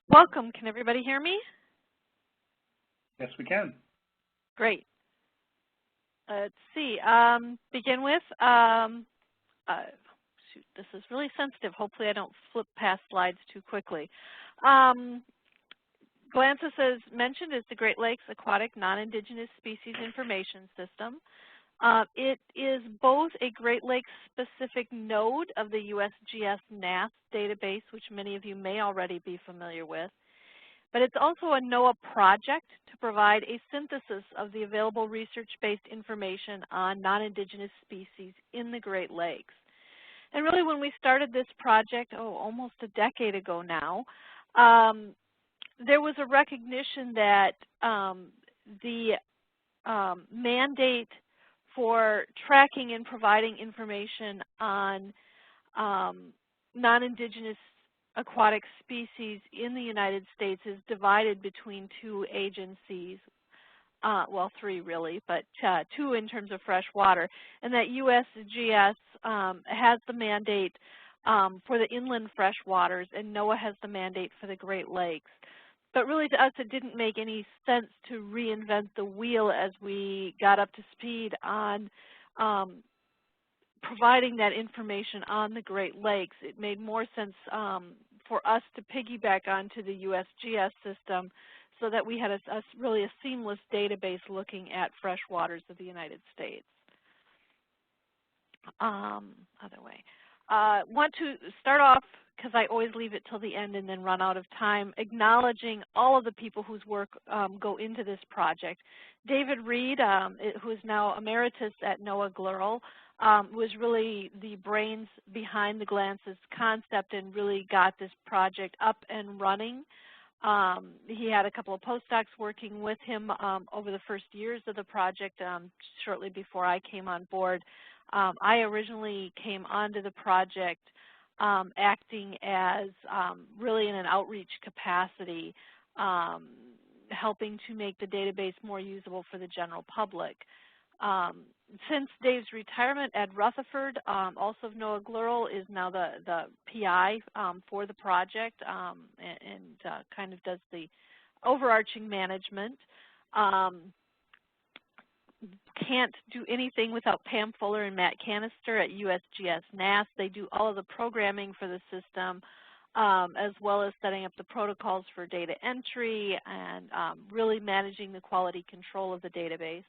Welcome. Can everybody hear me? Yes, we can. Great. Let's see. Begin with, shoot, this is really sensitive. Hopefully I don't flip past slides too quickly. GLANSIS, as mentioned, is the Great Lakes Aquatic Non-Indigenous Species Information System. It is both a Great Lakes specific node of the USGS NASS database, which many of you may already be familiar with, but it's also a NOAA project to provide a synthesis of the available research-based information on non-indigenous species in the Great Lakes. And really when we started this project, almost a decade ago now, there was a recognition that the mandate for tracking and providing information on non-indigenous aquatic species in the United States is divided between two agencies, well, three really, but two in terms of fresh water, and that USGS has the mandate for the inland fresh waters, and NOAA has the mandate for the Great Lakes. But really to us it didn't make any sense to reinvent the wheel as we got up to speed on providing that information on the Great Lakes. It made more sense for us to piggyback onto the USGS system so that we had really a seamless database looking at fresh waters of the United States. Other way. Want to start off, because I always leave it till the end and then run out of time, acknowledging all of the people whose work go into this project. David Reed, who is now emeritus at NOAA GLERL, was really the brains behind the GLANSIS concept and really got this project up and running. He had a couple of postdocs working with him over the first years of the project, shortly before I came on board. I originally came onto the project acting as really in an outreach capacity, helping to make the database more usable for the general public. Since Dave's retirement, Ed Rutherford, also of NOAA GLERL, is now the PI for the project and kind of does the overarching management. Can't do anything without Pam Fuller and Matt Canister at USGS NASS. They do all of the programming for the system, as well as setting up the protocols for data entry and really managing the quality control of the database.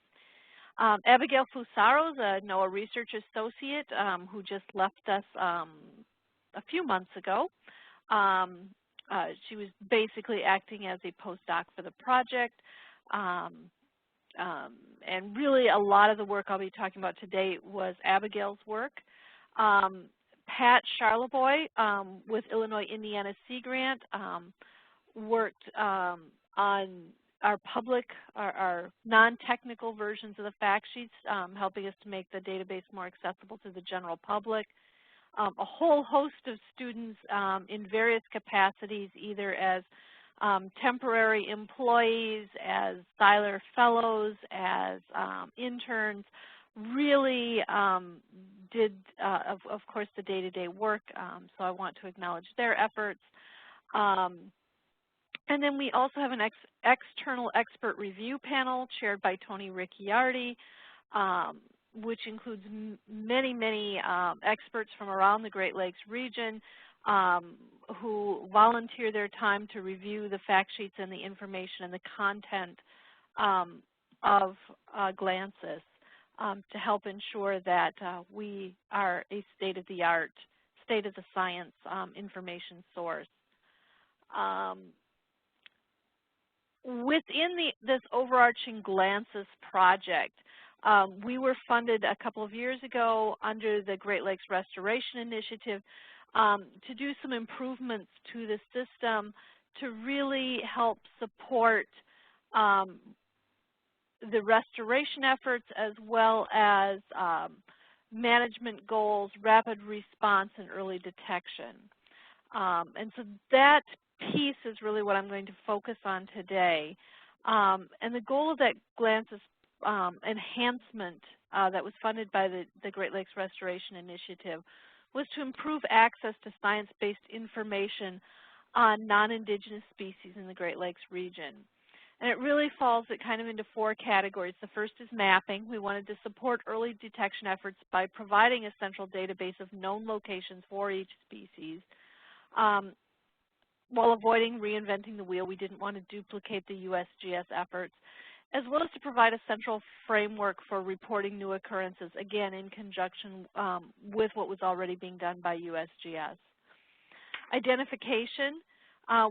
Abigail Fusaro is a NOAA research associate who just left us a few months ago. She was basically acting as a postdoc for the project. And really a lot of the work I'll be talking about today was Abigail's work. Pat Charleboy with Illinois Indiana Sea Grant worked on our non-technical versions of the fact sheets, helping us to make the database more accessible to the general public. A whole host of students in various capacities, either as temporary employees, as Seiler Fellows, as interns, really did, of course, the day-to-day work, so I want to acknowledge their efforts. And then we also have an external expert review panel chaired by Tony Ricciardi, which includes many experts from around the Great Lakes region, who volunteer their time to review the fact sheets and the information and the content of GLANSIS to help ensure that we are a state-of-the-art, state-of-the-science information source. Within this overarching GLANSIS project, we were funded a couple of years ago under the Great Lakes Restoration Initiative to do some improvements to the system to really help support the restoration efforts, as well as management goals, rapid response, and early detection. And so that piece is really what I'm going to focus on today. And the goal of that GLANSIS enhancement that was funded by the Great Lakes Restoration Initiative was to improve access to science-based information on non-indigenous species in the Great Lakes region. And it really falls kind of into 4 categories. The first is mapping. We wanted to support early detection efforts by providing a central database of known locations for each species. While avoiding reinventing the wheel, we didn't want to duplicate the USGS efforts, as well as to provide a central framework for reporting new occurrences, again, in conjunction with what was already being done by USGS. Identification.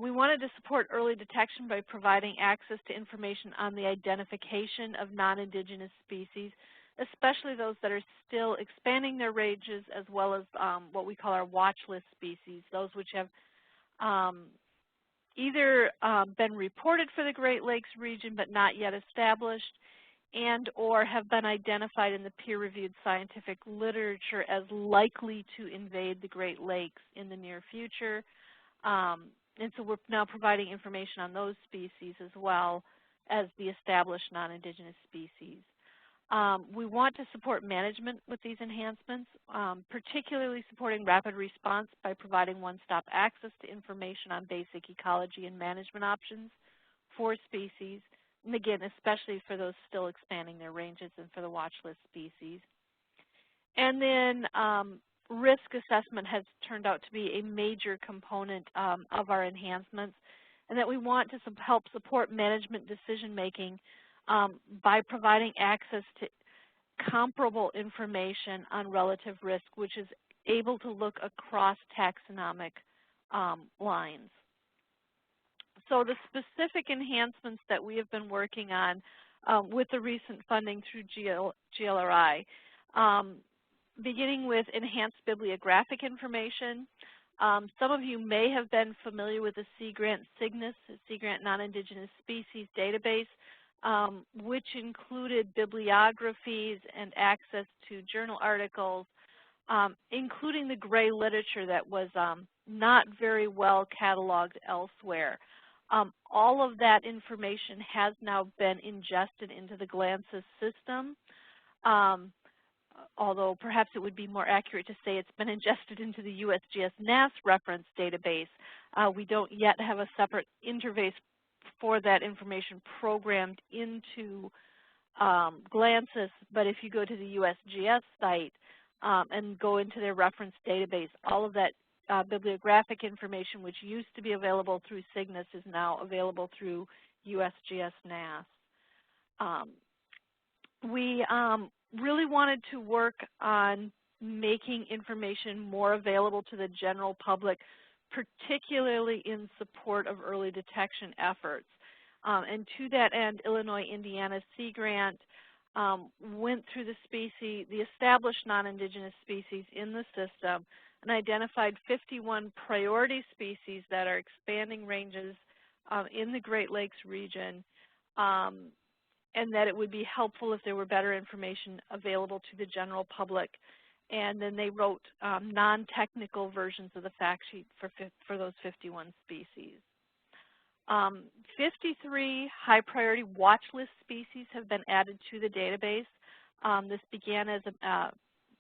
We wanted to support early detection by providing access to information on the identification of non-indigenous species, especially those that are still expanding their ranges, as well as what we call our watch list species, those which have either been reported for the Great Lakes region but not yet established, and or have been identified in the peer-reviewed scientific literature as likely to invade the Great Lakes in the near future. And so we're now providing information on those species as well as the established non-indigenous species. We want to support management with these enhancements, particularly supporting rapid response by providing one-stop access to information on basic ecology and management options for species, and again, especially for those still expanding their ranges and for the watch list species. And then risk assessment has turned out to be a major component of our enhancements, and that we want to help support management decision-making by providing access to comparable information on relative risk, which is able to look across taxonomic lines. So the specific enhancements that we have been working on with the recent funding through GLRI, beginning with enhanced bibliographic information. Some of you may have been familiar with the Sea Grant Cygnus, Sea Grant Non-Indigenous Species Database, which included bibliographies and access to journal articles, including the gray literature that was not very well cataloged elsewhere. All of that information has now been ingested into the GLANSIS system, although perhaps it would be more accurate to say it's been ingested into the USGS NAS reference database. We don't yet have a separate interface for that information programmed into GLANSIS, but if you go to the USGS site and go into their reference database, all of that bibliographic information, which used to be available through Cygnus, is now available through USGS NAS. We really wanted to work on making information more available to the general public, particularly in support of early detection efforts. And to that end, Illinois-Indiana Sea Grant went through the established non-indigenous species in the system and identified 51 priority species that are expanding ranges in the Great Lakes region, and that it would be helpful if there were better information available to the general public. And then they wrote non-technical versions of the fact sheet for those 51 species. 53 high-priority watch list species have been added to the database. This began as a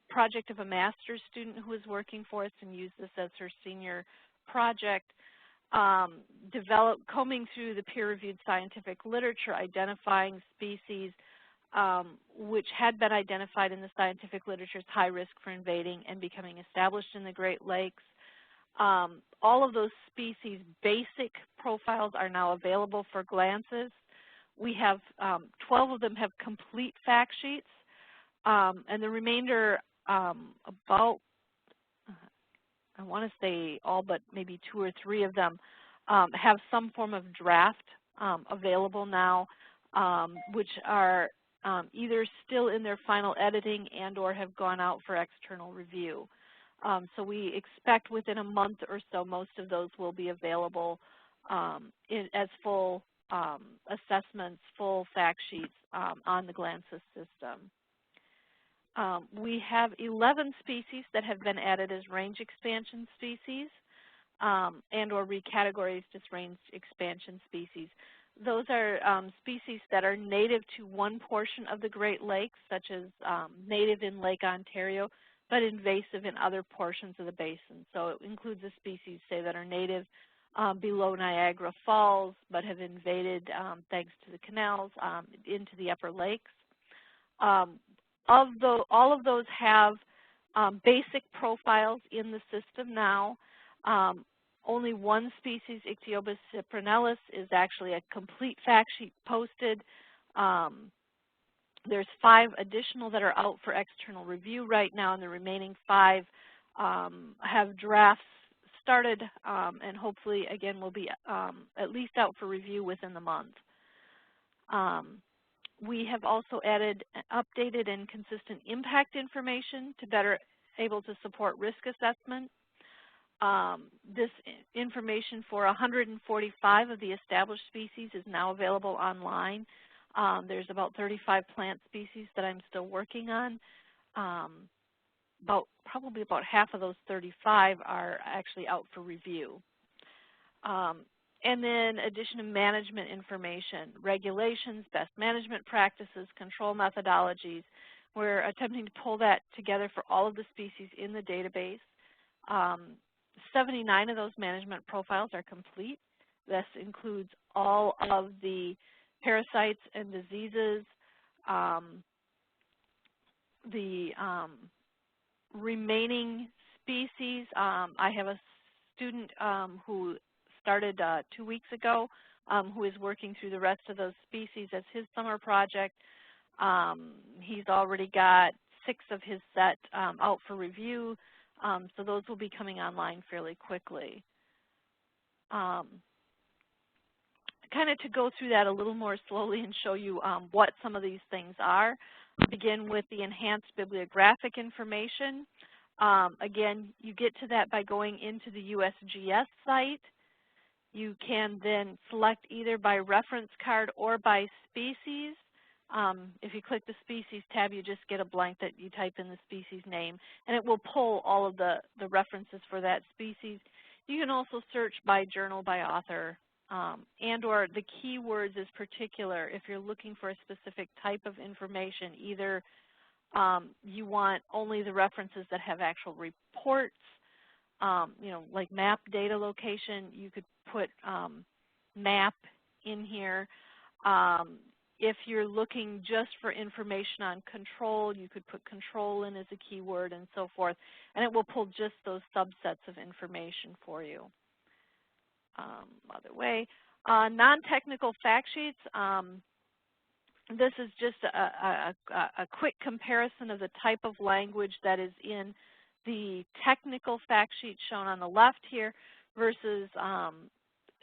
project of a master's student who was working for us and used this as her senior project, combing through the peer-reviewed scientific literature, identifying species which had been identified in the scientific literature as high risk for invading and becoming established in the Great Lakes. All of those species' basic profiles are now available for GLANSIS. We have 12 of them have complete fact sheets, and the remainder, about, I want to say all but maybe 2 or 3 of them, have some form of draft available now, which are either still in their final editing and or have gone out for external review. So we expect within a month or so most of those will be available as full assessments, full fact sheets on the GLANSIS system. We have 11 species that have been added as range expansion species and or recategorized as range expansion species. Those are species that are native to one portion of the Great Lakes, such as native in Lake Ontario, but invasive in other portions of the basin. So it includes the species, say, that are native below Niagara Falls, but have invaded, thanks to the canals, into the upper lakes. All of those have basic profiles in the system now. Only one species, Ichthyobus cyprinellus, is actually a complete fact sheet posted. There's 5 additional that are out for external review right now, and the remaining 5 have drafts started, and hopefully, again, will be at least out for review within the month. We have also added updated and consistent impact information to better able to support risk assessment. This information for 145 of the established species is now available online. There's about 35 plant species that I'm still working on. Probably about half of those 35 are actually out for review. And then addition of management information, regulations, best management practices, control methodologies. We're attempting to pull that together for all of the species in the database. 79 of those management profiles are complete. This includes all of the parasites and diseases, the remaining species. I have a student who started 2 weeks ago who is working through the rest of those species as his summer project. He's already got 6 of his set out for review, so those will be coming online fairly quickly. Kind of to go through that a little more slowly and show you what some of these things are. I'll begin with the enhanced bibliographic information. Again, you get to that by going into the USGS site. You can then select either by reference card or by species. If you click the species tab, you just get a blank that you type in the species name, and it will pull all of the references for that species. You can also search by journal, by author, and or the keywords is particular. If you're looking for a specific type of information, either you want only the references that have actual reports, you know, like map data location, you could put map in here. If you're looking just for information on control, you could put control in as a keyword and so forth, and it will pull just those subsets of information for you. Other way, non-technical fact sheets. This is just a quick comparison of the type of language that is in the technical fact sheet shown on the left here versus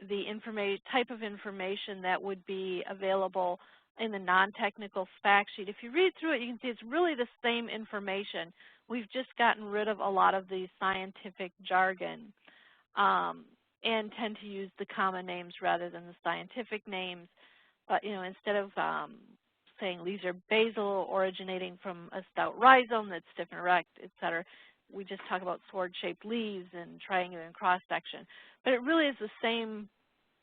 the type of information that would be available in the non-technical fact sheet. If you read through it, you can see it's really the same information. We've just gotten rid of a lot of the scientific jargon and tend to use the common names rather than the scientific names. But, you know, instead of saying leaves are basal, originating from a stout rhizome that's stiff and erect, et cetera, we just talk about sword-shaped leaves and triangular and cross-section. But it really is the same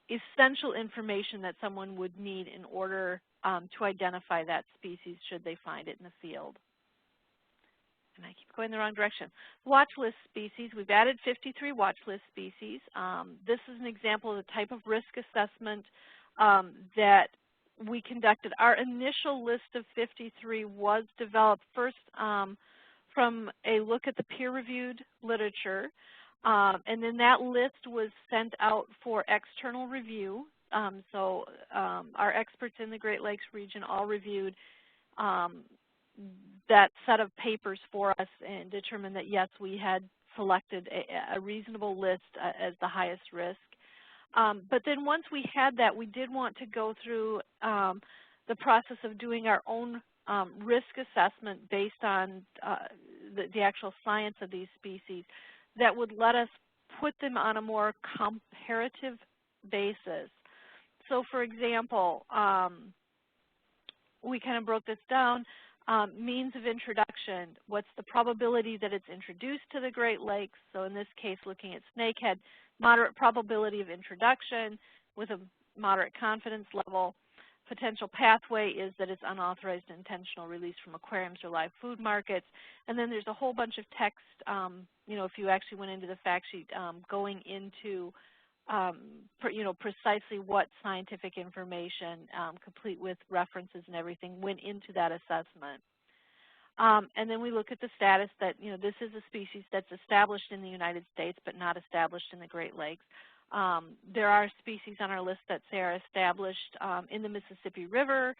essential information that someone would need in order to identify that species should they find it in the field. And I keep going the wrong direction. Watch list species. We've added 53 watch list species. This is an example of the type of risk assessment that we conducted. Our initial list of 53 was developed first from a look at the peer-reviewed literature, and then that list was sent out for external review. So our experts in the Great Lakes region all reviewed that set of papers for us and determined that, yes, we had selected a reasonable list as the highest risk. But then once we had that, we did want to go through the process of doing our own risk assessment based on the actual science of these species that would let us put them on a more comparative basis. So, for example, we kind of broke this down. Means of introduction, what's the probability that it's introduced to the Great Lakes? So in this case, looking at snakehead, moderate probability of introduction with a moderate confidence level. Potential pathway is that it's unauthorized intentional release from aquariums or live food markets. And then there's a whole bunch of text, you know, if you actually went into the fact sheet, going into precisely what scientific information, complete with references and everything, went into that assessment. And then we look at the status that, this is a species that's established in the United States but not established in the Great Lakes. There are species on our list that say are established in the Mississippi River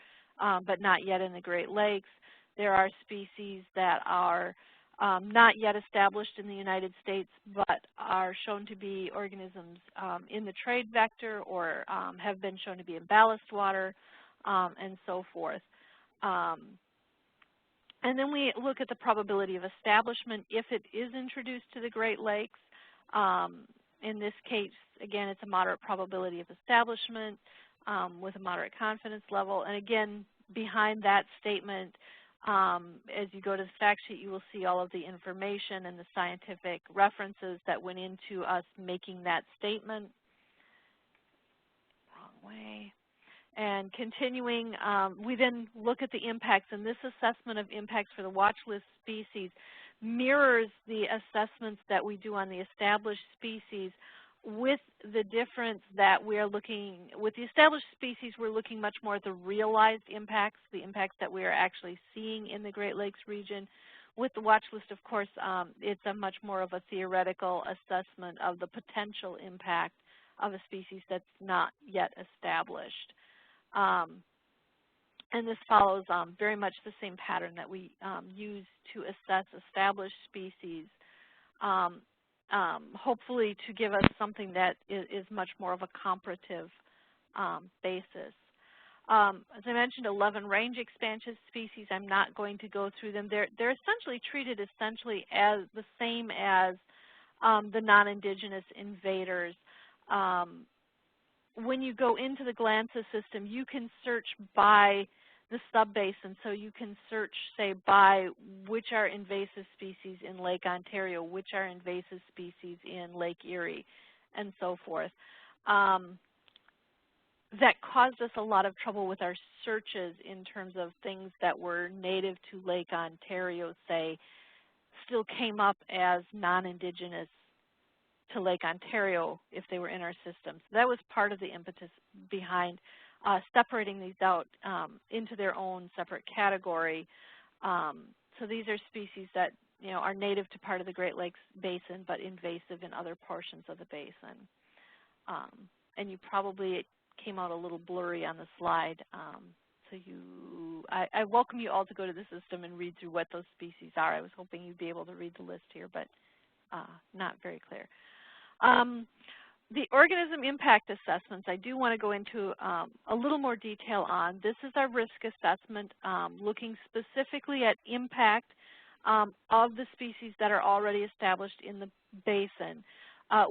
but not yet in the Great Lakes. There are species that are not yet established in the United States but are shown to be organisms in the trade vector or have been shown to be in ballast water and so forth. And then we look at the probability of establishment if it is introduced to the Great Lakes. In this case, again, it's a moderate probability of establishment with a moderate confidence level. And again, behind that statement, as you go to the fact sheet, you will see all of the information and the scientific references that went into us making that statement. Wrong way. And continuing, we then look at the impacts, and this assessment of impacts for the watch list species mirrors the assessments that we do on the established species, with the difference that we are looking, with the established species, we're looking much more at the realized impacts, the impacts that we are actually seeing in the Great Lakes region. With the watch list, of course, it's a much more of a theoretical assessment of the potential impact of a species that's not yet established. And this follows very much the same pattern that we use to assess established species, hopefully to give us something that is much more of a comparative basis. As I mentioned, 11 range expansion species. I'm not going to go through them. They're essentially treated as the same as the non-indigenous invaders. When you go into the GLANSIS system, you can search by the subbasin. So you can search, say, by which are invasive species in Lake Ontario, which are invasive species in Lake Erie, and so forth. That caused us a lot of trouble with our searches in terms of things that were native to Lake Ontario, say, still came up as non-indigenous to Lake Ontario if they were in our system. So that was part of the impetus behind separating these out into their own separate category. So these are species that are native to part of the Great Lakes Basin but invasive in other portions of the basin. And you probably, it came out a little blurry on the slide. So I welcome you all to go to the system and read through what those species are. I was hoping you'd be able to read the list here, but not very clear. The organism impact assessments, I do want to go into a little more detail on. This is our risk assessment looking specifically at impact of the species that are already established in the basin.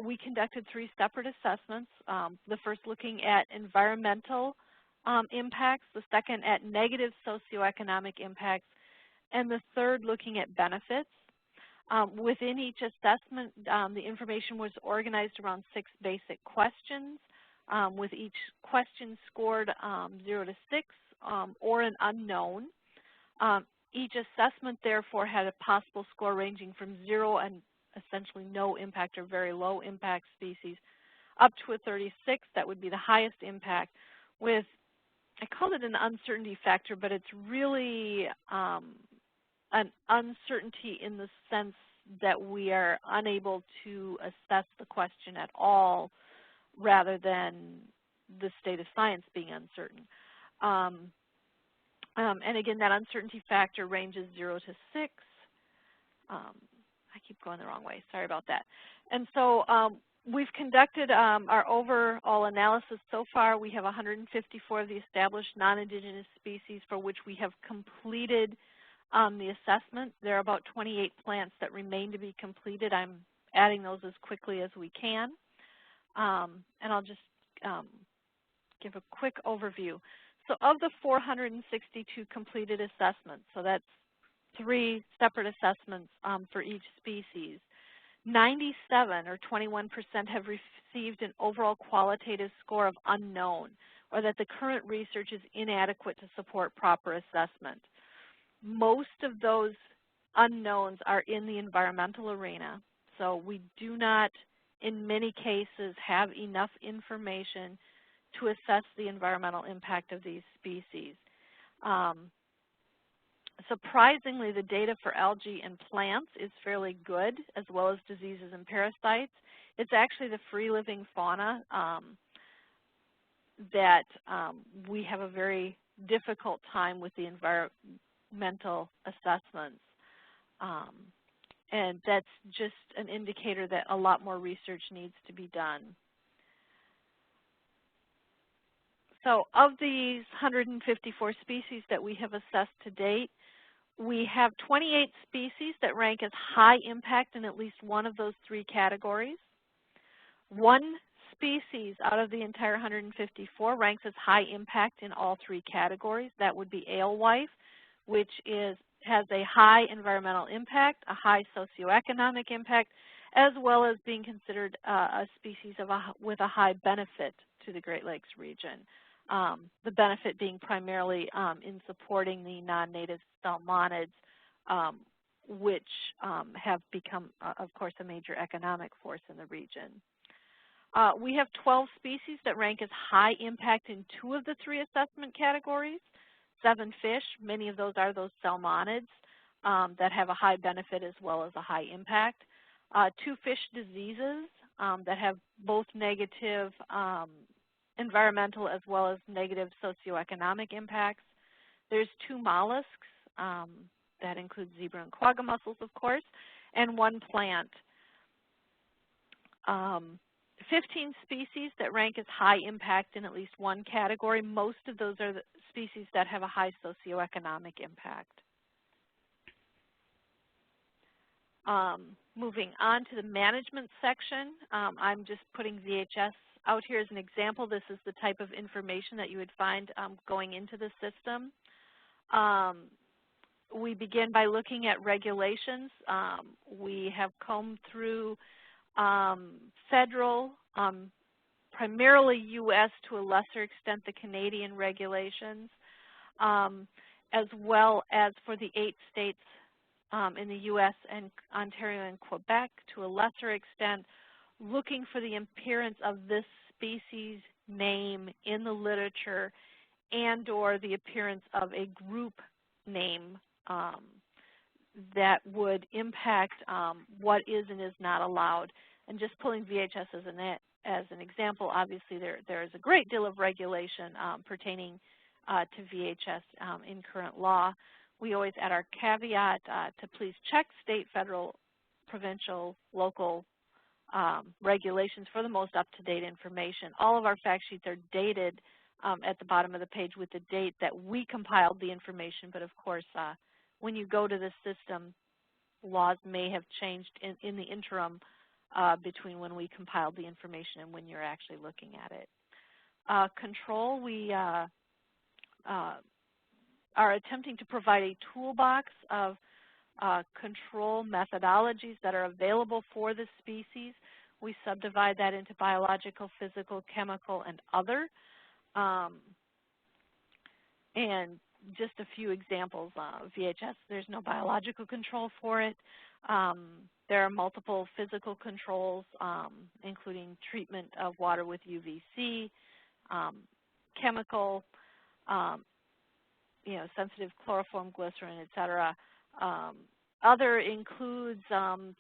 We conducted 3 separate assessments, the first looking at environmental impacts, the second at negative socioeconomic impacts, and the third looking at benefits. Within each assessment, the information was organized around 6 basic questions, with each question scored 0 to 6 or an unknown. Each assessment, therefore, had a possible score ranging from 0 and essentially no impact or very low impact species, up to a 36, that would be the highest impact, with, I called it an uncertainty factor, but it's really an uncertainty in the sense that we are unable to assess the question at all, rather than the state of science being uncertain. And again, that uncertainty factor ranges 0 to 6. I keep going the wrong way, sorry about that. And so we've conducted our overall analysis so far. We have 154 of the established non-indigenous species for which we have completed the assessment. There are about 28 plants that remain to be completed. I'm adding those as quickly as we can. And I'll just give a quick overview. So of the 462 completed assessments, so that's 3 separate assessments for each species, 97 or 21% have received an overall qualitative score of unknown, or that the current research is inadequate to support proper assessment. Most of those unknowns are in the environmental arena. So we do not in many cases, have enough information to assess the environmental impact of these species. Surprisingly, the data for algae and plants is fairly good, as well as diseases and parasites. It's actually the free-living fauna that we have a very difficult time with the environmental assessments. And that's just an indicator that a lot more research needs to be done. So of these 154 species that we have assessed to date, we have 28 species that rank as high impact in at least one of those three categories. One species out of the entire 154 ranks as high impact in all three categories. That would be alewife, which has a high environmental impact, a high socioeconomic impact, as well as being considered a species with a high benefit to the Great Lakes region. The benefit being primarily in supporting the non-native salmonids, which have become, of course, a major economic force in the region. We have 12 species that rank as high impact in two of the three assessment categories. 7 fish, many of those are those salmonids that have a high benefit as well as a high impact. 2 fish diseases that have both negative environmental as well as negative socioeconomic impacts. There's 2 mollusks, that includes zebra and quagga mussels, of course, and 1 plant. 15 species that rank as high impact in at least one category. Most of those are the species that have a high socioeconomic impact. Moving on to the management section, I'm just putting VHS out here as an example. This is the type of information that you would find going into the system. We begin by looking at regulations. We have combed through federal, primarily U.S. to a lesser extent the Canadian regulations, as well as for the 8 states in the U.S. and Ontario and Quebec to a lesser extent, looking for the appearance of this species name in the literature and or the appearance of a group name that would impact what is and is not allowed. And just pulling VHS as an example, obviously there is a great deal of regulation pertaining to VHS in current law. We always add our caveat to please check state, federal, provincial, local regulations for the most up-to-date information. All of our fact sheets are dated at the bottom of the page with the date that we compiled the information, but of course when you go to the system, laws may have changed in the interim between when we compiled the information and when you're actually looking at it. Control, we are attempting to provide a toolbox of control methodologies that are available for the species. We subdivide that into biological, physical, chemical, and other. And just a few examples. VHS, there's no biological control for it. There are multiple physical controls, including treatment of water with UVC, chemical, sensitive chloroform, glycerin, et cetera. Other includes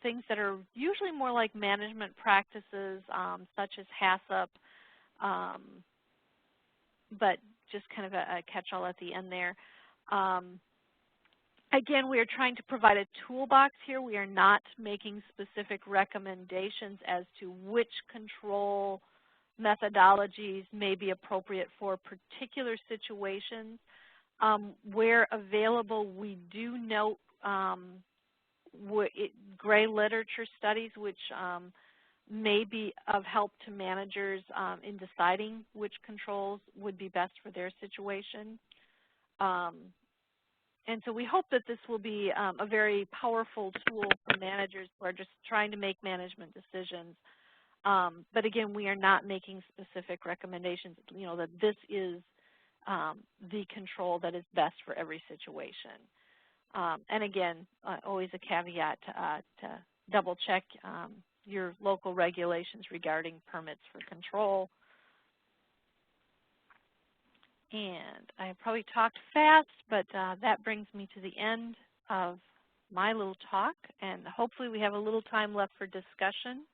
things that are usually more like management practices, such as HACCP, but just kind of a catch-all at the end there. Again, we are trying to provide a toolbox here. We are not making specific recommendations as to which control methodologies may be appropriate for particular situations. Where available, we do note gray literature studies, which may be of help to managers in deciding which controls would be best for their situation. And so we hope that this will be a very powerful tool for managers who are just trying to make management decisions. But again, we are not making specific recommendations, that this is the control that is best for every situation. And again, always a caveat to double check your local regulations regarding permits for control. And I probably talked fast, but that brings me to the end of my little talk, and hopefully we have a little time left for discussion.